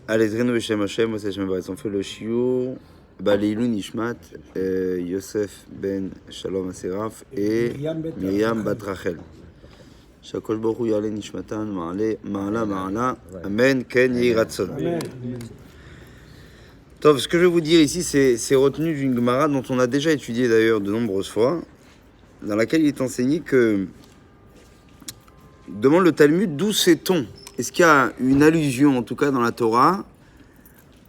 Alezrenu Beshem Hashem, Moshe Hashem Baratz. On fait le shiur Baleilou Nishmat, Yosef ben Shalom Aseraf et Miriam bat Rachel. Shakol Baruch Hu Yale Nishmatan, Ma'ala, Amen, Ken Yehi Ratzon. Tov, ce que je vais vous dire ici, c'est retenu d'une Gemara dont on a déjà étudié d'ailleurs de nombreuses fois, dans laquelle il est enseigné que, demande le Talmud, d'où sait-on? Est-ce qu'il y a une allusion, en tout cas dans la Torah,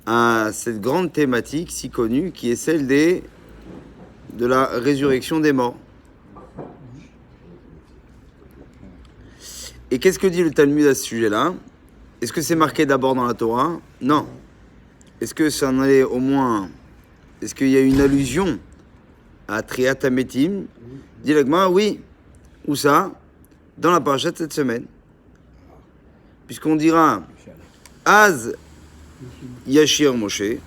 à cette grande thématique si connue qui est celle de la résurrection des morts? Et qu'est-ce que dit le Talmud à ce sujet-là? Est-ce que c'est marqué d'abord dans la Torah? Non. Est-ce que ça en est au moins... Est-ce qu'il y a une allusion à Triat Hametim? Dit la Gemara, oui. Où ça? Dans la paracha de cette semaine. Puisqu'on dira Az Yashir Moshe.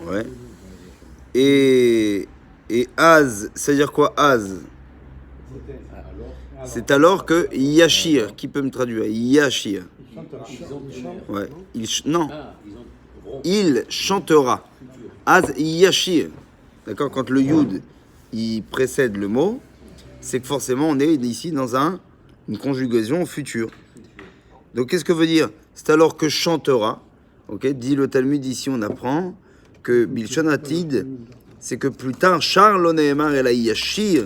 Ouais. Et Az, c'est-à-dire quoi Az? C'est alors que Yashir, qui peut me traduire? Yashir. Ouais. Non. Il chantera. Az Yashir. D'accord? Quand le Yud, il précède le mot, c'est que forcément on est ici dans une conjugaison future. Donc qu'est-ce que veut dire? C'est alors que chantera. Ok? Dit le Talmud ici, on apprend que Bilshon Atid, c'est que plus tard, Charlo Nehemar el Yashir,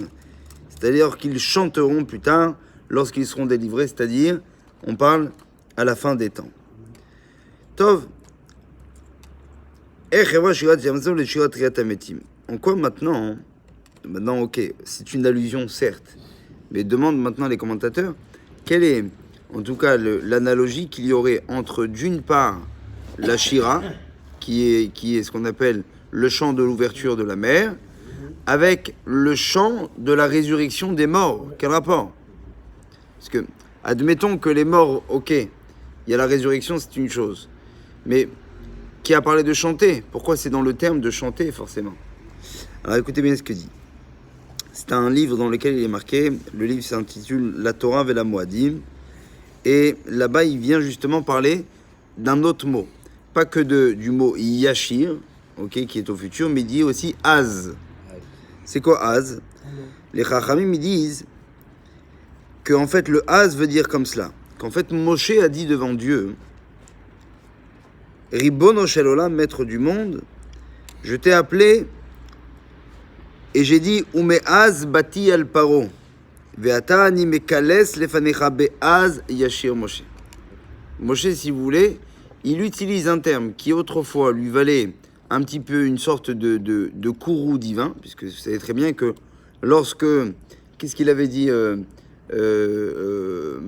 c'est-à-dire qu'ils chanteront plus tard lorsqu'ils seront délivrés, c'est-à-dire, on parle à la fin des temps. Tov. En quoi maintenant? Maintenant, ok, c'est une allusion, certes, mais demande maintenant les commentateurs, quelle est, en tout cas, l'analogie qu'il y aurait entre, d'une part, la Shira, qui est ce qu'on appelle le chant de l'ouverture de la mer, avec le chant de la résurrection des morts. Quel rapport? Parce que, admettons que les morts, ok, il y a la résurrection, c'est une chose, mais qui a parlé de chanter? Pourquoi c'est dans le terme de chanter, forcément? Alors écoutez bien ce que dit. C'est un livre dans lequel il est marqué, le livre s'intitule La Torah Vela Moadim, et là-bas il vient justement parler d'un autre mot, pas que du mot Yashir, ok, qui est au futur, mais il dit aussi Az. C'est quoi Az? Les Chachamim ils disent que en fait le Az veut dire comme cela, qu'en fait Moshe a dit devant Dieu, Ribono shel olam, maître du monde, je t'ai appelé et j'ai dit Umeaz bati al paro ve'ata ani mekales lefanecha be'az yashir Moshe. Moshe, si vous voulez, il utilise un terme qui autrefois lui valait un petit peu une sorte de courroux divin, puisque vous savez très bien que lorsque, qu'est-ce qu'il avait dit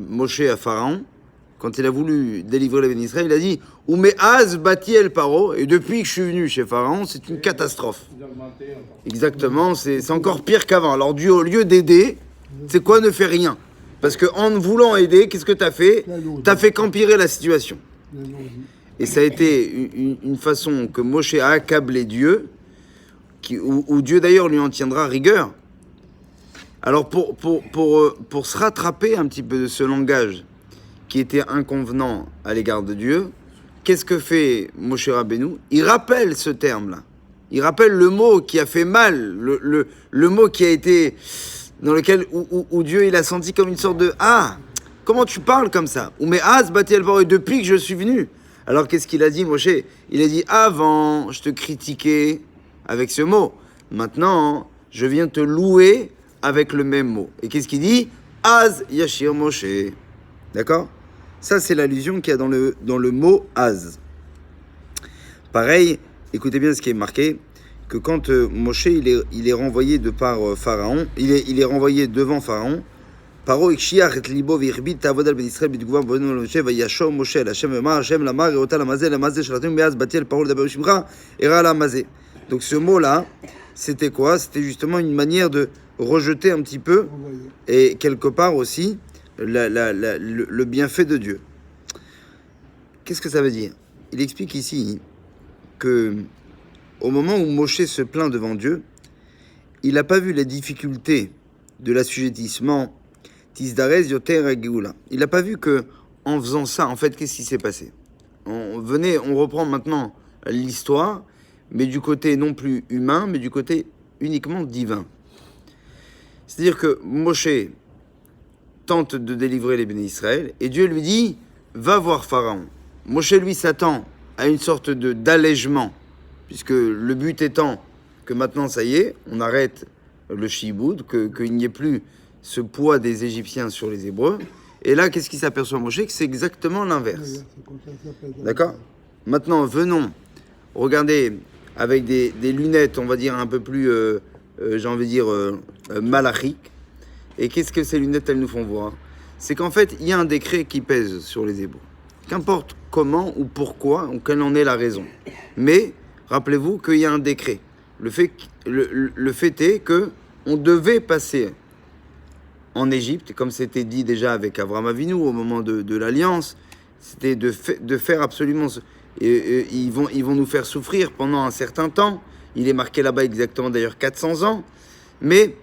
Moshe à Pharaon, quand il a voulu délivrer les bénis Israël, il a dit « Umeaz bati el paro » et depuis que je suis venu chez Pharaon, c'est une catastrophe. Exactement, c'est encore pire qu'avant. Alors Dieu, au lieu d'aider, c'est quoi? Ne fait rien. Parce qu'en voulant aider, qu'est-ce que tu as fait? Tu as fait qu'empirer la situation. Et ça a été une façon que Moshe a accablé Dieu, où Dieu d'ailleurs lui en tiendra rigueur. Alors pour se rattraper un petit peu de ce langage qui était inconvenant à l'égard de Dieu, qu'est-ce que fait Moshe Rabbeinu? Il rappelle ce terme-là. Il rappelle le mot qui a fait mal, le mot qui a été, dans lequel, où Dieu il a senti comme une sorte de « Ah, comment tu parles comme ça ?» Ou « Mais az bati el paro » et depuis que je suis venu. Alors qu'est-ce qu'il a dit Moshe? Il a dit « Avant, je te critiquais avec ce mot. Maintenant, je viens te louer avec le même mot. » Et qu'est-ce qu'il dit? « Az yashir Moshe » D'accord? Ça, c'est l'allusion qu'il y a dans le mot « Az ». Pareil, écoutez bien ce qui est marqué, que quand Moshe, il est renvoyé de par Pharaon, il est renvoyé devant Pharaon, Paro ikshiach et libo virbit tavodal ben Israël bitgouva bono Moshe vayasho Moshe la Hashem v'amar Hashem lamar et ota lamazé shalatim beaz batiel parole d'Abraham Shimcha era lamazé. Donc ce mot-là, c'était quoi? C'était justement une manière de rejeter un petit peu, et quelque part aussi, le bienfait de Dieu. Qu'est-ce que ça veut dire? Il explique ici que au moment où Moshe se plaint devant Dieu, il n'a pas vu les difficultés de l'assujettissement Tisdarez yoter geoula. Il n'a pas vu que en faisant ça, en fait, qu'est-ce qui s'est passé? venez, on reprend maintenant l'histoire, mais du côté non plus humain, mais du côté uniquement divin. C'est-à-dire que Moshe tente de délivrer les bénis Israël, et Dieu lui dit, va voir Pharaon. Moshe, lui, s'attend à une sorte d'allègement, puisque le but étant que maintenant, ça y est, on arrête le shiboud, qu'il n'y ait plus ce poids des Égyptiens sur les Hébreux. Et là, qu'est-ce qui s'aperçoit Moshe? Que c'est exactement l'inverse. D'accord? Maintenant, venons regarder avec des lunettes, on va dire, un peu plus, j'ai envie de dire, malachiques. Et qu'est-ce que ces lunettes, elles nous font voir? C'est qu'en fait, il y a un décret qui pèse sur les Hébreux. Qu'importe comment ou pourquoi, ou quelle en est la raison. Mais, rappelez-vous qu'il y a un décret. Le fait est que on devait passer en Égypte, comme c'était dit déjà avec Abraham Avinu au moment de l'Alliance, c'était de faire absolument... ils vont nous faire souffrir pendant un certain temps. Il est marqué là-bas exactement d'ailleurs 400 ans. Mais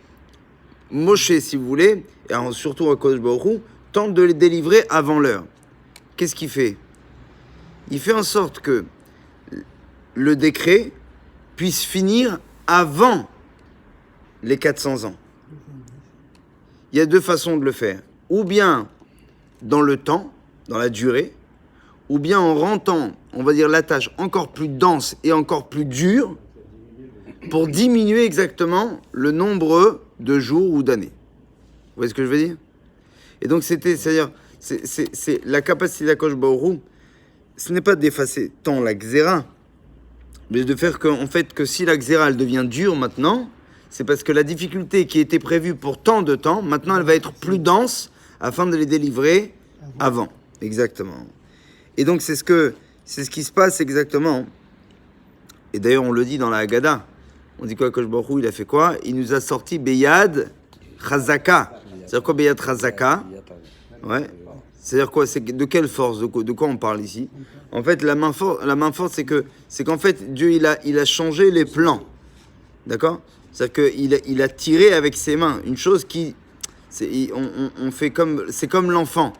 Moshe, si vous voulez, et surtout Akadosh Baruch Hu, tente de les délivrer avant l'heure. Qu'est-ce qu'il fait? Il fait en sorte que le décret puisse finir avant les 400 ans. Il y a deux façons de le faire. Ou bien dans le temps, dans la durée, ou bien en rendant, on va dire, la tâche encore plus dense et encore plus dure pour diminuer exactement le nombre de jours ou d'années. Vous voyez ce que je veux dire? Et donc, c'est-à-dire, c'est la capacité d'Akadosh Baruch Hu, ce n'est pas d'effacer tant la xéra, mais de faire en fait, que si la xéra, elle devient dure maintenant, c'est parce que la difficulté qui était prévue pour tant de temps, maintenant, elle va être plus dense afin de les délivrer avant. Exactement. Et donc, c'est ce qui se passe exactement. Et d'ailleurs, on le dit dans la Haggadah. On dit quoi, Akadosh Baruch Hu, il a fait quoi? Il nous a sorti Beyad Chazaka. C'est-à-dire quoi, Beyad Chazaka? Ouais. C'est-à-dire quoi? C'est de quelle force? De quoi on parle ici? En fait, la main forte, c'est qu'en fait, Dieu, il a changé les plans. D'accord? C'est-à-dire qu'il a tiré avec ses mains une chose qui... on fait comme... C'est comme l'enfant.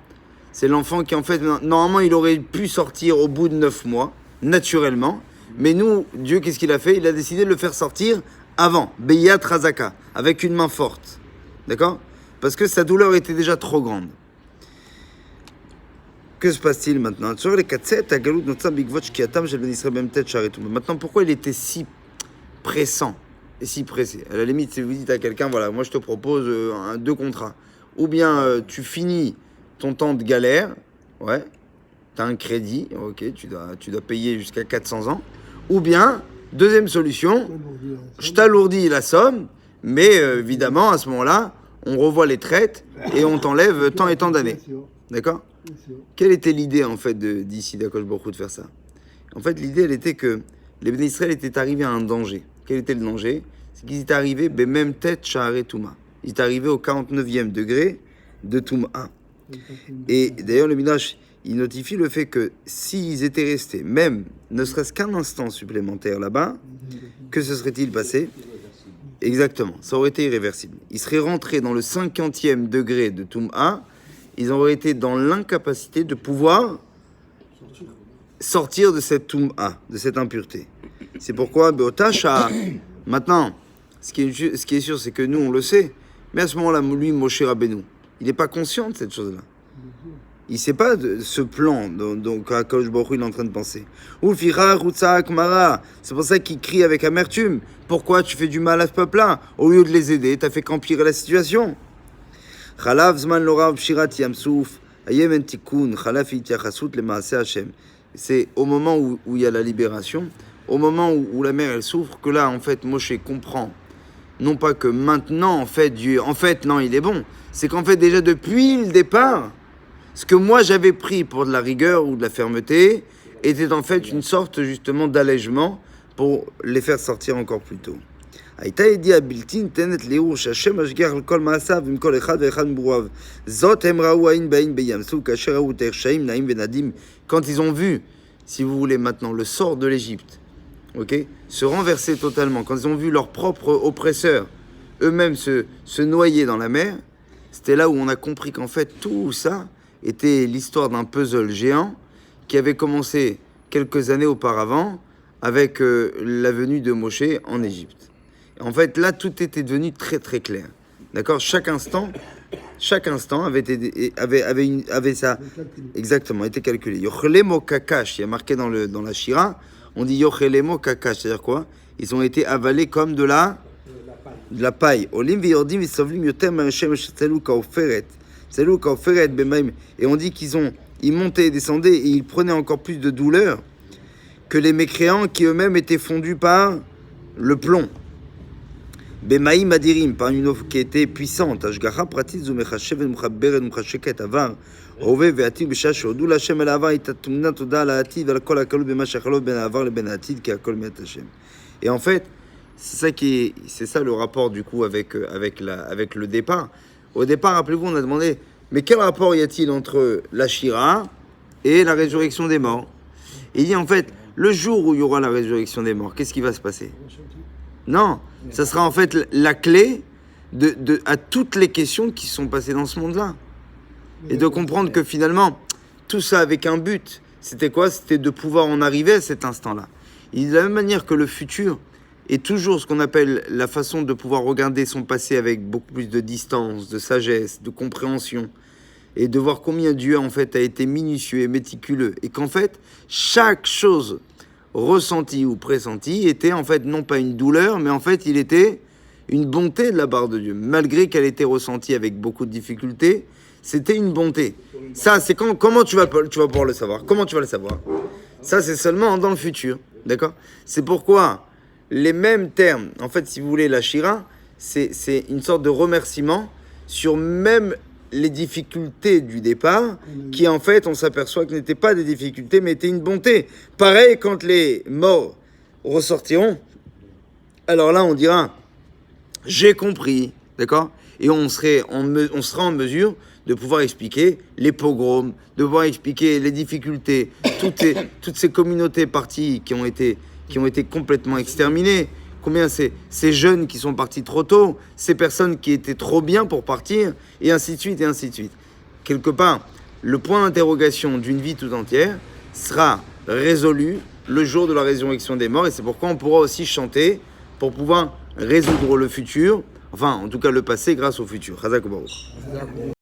C'est l'enfant qui, en fait, normalement, il aurait pu sortir au bout de 9 mois, naturellement. Mais nous, Dieu, qu'est-ce qu'il a fait? Il a décidé de le faire sortir avant. Beyat Razaka, avec une main forte. D'accord? Parce que sa douleur était déjà trop grande. Que se passe-t-il maintenant? Maintenant, pourquoi il était si pressant et si pressé? À la limite, si vous dites à quelqu'un, voilà, moi je te propose 2 contrats. Ou bien tu finis ton temps de galère, ouais, tu as un crédit, ok, tu dois payer jusqu'à 400 ans. Ou bien, deuxième solution, je t'alourdis la somme, mais évidemment, à ce moment-là, on revoit les traites et on t'enlève tant et tant d'années. D'accord? Quelle était l'idée, en fait, d'ici d'Akadosh Baruch Hu de faire ça? En fait, l'idée, elle était que les bénis Israël étaient arrivés à un danger. Quel était le danger? C'est qu'ils étaient arrivés, même tête Sha'arei Touma. Ils étaient arrivés au 49e degré de Touma. Et d'ailleurs, le Midrash, il notifie le fait que s'ils étaient restés, même ne serait-ce qu'un instant supplémentaire là-bas, que se serait-il passé? Exactement, ça aurait été irréversible. Ils seraient rentrés dans le 50e degré de Touma, ils auraient été dans l'incapacité de pouvoir sortir de cette Touma, de cette impureté. C'est pourquoi, Beotasha, maintenant, ce qui est sûr, c'est que nous, on le sait, mais à ce moment-là, lui, Moshe Rabbeinu, il n'est pas conscient de cette chose-là. Il ne sait pas de ce plan dont Akadosh Baruch Hu il est en train de penser. C'est pour ça qu'il crie avec amertume. Pourquoi tu fais du mal à ce peuple-là? Au lieu de les aider, tu as fait qu'empirer la situation. C'est au moment où il y a la libération, au moment où la mer elle souffre, que là, en fait, Moshe comprend. Non pas que maintenant, en fait, Dieu... En fait, non, il est bon. C'est qu'en fait, déjà depuis le départ, ce que moi j'avais pris pour de la rigueur ou de la fermeté était en fait une sorte justement d'allègement pour les faire sortir encore plus tôt. Quand ils ont vu, si vous voulez maintenant, le sort de l'Égypte, okay, se renverser totalement, quand ils ont vu leurs propres oppresseurs eux-mêmes se noyer dans la mer, c'était là où on a compris qu'en fait tout ça était l'histoire d'un puzzle géant qui avait commencé quelques années auparavant avec la venue de Moshe en Égypte. En fait, là, tout était devenu très très clair. D'accord? Chaque instant avait ça exactement été calculé. Yochelemo kakash, il y a marqué dans la Shira, on dit Yochelemo kakash, c'est-à-dire quoi? Ils ont été avalés comme de la paille. Olim viyordim visovlim yotem hashem shtelu kaoferet. Shtelu kaoferet bemaim. Et on dit ils montaient et descendaient et ils prenaient encore plus de douleur que les mécréants qui eux-mêmes étaient fondus par le plomb. Bemaim adirim, par une eau qui était puissante. Ashgacha pratit zu mechashev mechaberet mechasheket avar. Hove ve'atid b'shah shehodu l'Hashem el avar itatumna toda al ha'atid ve'al kol hakalut b'ma shechalot ben avar leben ha'atid ki hakol mi'at Hashem. Et en fait, c'est ça le rapport du coup avec le départ. Au départ, rappelez-vous, on a demandé, mais quel rapport y a-t-il entre la Shira et la résurrection des morts? Et il dit en fait, le jour où il y aura la résurrection des morts, qu'est-ce qui va se passer? Non, ça sera en fait la clé à toutes les questions qui sont passées dans ce monde-là. Et de comprendre que finalement, tout ça avec un but. C'était quoi? C'était de pouvoir en arriver à cet instant-là. Et de la même manière que le futur est toujours ce qu'on appelle la façon de pouvoir regarder son passé avec beaucoup plus de distance, de sagesse, de compréhension, et de voir combien Dieu en fait a été minutieux et méticuleux, et qu'en fait, chaque chose ressentie ou pressentie était en fait non pas une douleur, mais en fait il était une bonté de la part de Dieu. Malgré qu'elle était ressentie avec beaucoup de difficultés, c'était une bonté. Ça, c'est comment tu vas pouvoir le savoir? Comment tu vas le savoir? Ça, c'est seulement dans le futur. D'accord? C'est pourquoi les mêmes termes, en fait, si vous voulez, la Shira, c'est une sorte de remerciement sur même les difficultés du départ, qui en fait, on s'aperçoit que n'étaient pas des difficultés, mais étaient une bonté. Pareil, quand les morts ressortiront, alors là, on dira, j'ai compris, d'accord? Et on sera en mesure de pouvoir expliquer les pogroms, de pouvoir expliquer les difficultés, toutes ces communautés parties qui ont été complètement exterminées. Combien ces jeunes qui sont partis trop tôt, ces personnes qui étaient trop bien pour partir, et ainsi de suite, et ainsi de suite. Quelque part, le point d'interrogation d'une vie tout entière sera résolu le jour de la résurrection des morts, et c'est pourquoi on pourra aussi chanter pour pouvoir résoudre le futur, enfin, en tout cas le passé grâce au futur. Chazak Baruch.